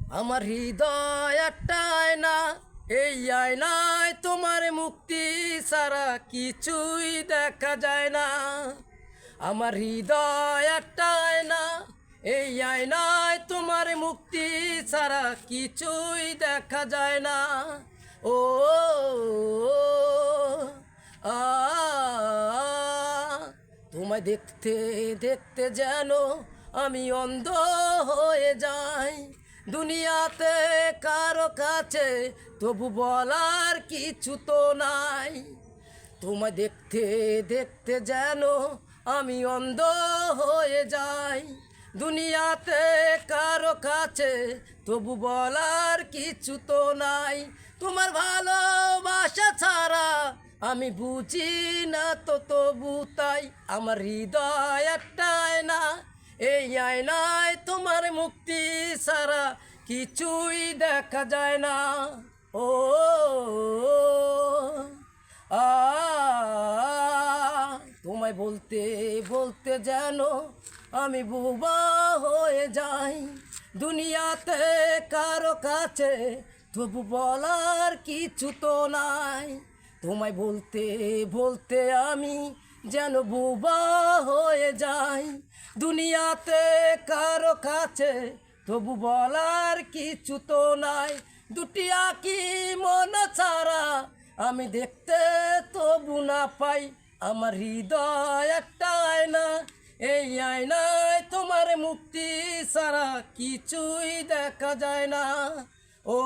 আমার হৃদয় একটা আয়না, এই আয়নায় তোমার মুক্তি ছাড়া কিছুই দেখা যায় না। আমার হৃদয় একটা আয়না, এই আয়নায় তোমার মুক্তি ছাড়া কিছুই দেখা যায় না। ও আ তোমায় দেখতে দেখতে যেন আমি অন্ধ হয়ে যাই। দুনিয়াতে কারো কাছে তবু বলার কিছু তো নাই। তোমায় দেখতে দেখতে যেন আমি অন্ধ হয়ে যাই। দুনিয়াতে কারো কাছে তবু বলার কিছু তো নাই। তোমার ভালোবাসা ছাড়া আমি বুঝি না তো তবু তাই। আমার হৃদয় একটা আয়না, এই আয়নায় তোমার মুক্তি ছাড়া কিছুই দেখা যায় না। ও আ তোমায় বলতে বলতে যেন আমি বোবা হয়ে যাই। দুনিয়াতে কারো কাছে তবু বলার কিছু তো নাই। তোমায় বলতে বলতে আমি যেন বোবা হয়ে যাই। দুনিয়াতে কারো কাছে তবু বলার কিছু তো নাই। দুটি আঁকি মন ছাড়া আমি দেখতে তবু না পাই। আমার হৃদয় একটা আয়না, এই আয়নায় তোমার মুক্তি ছাড়া কিছুই দেখা যায় না। ও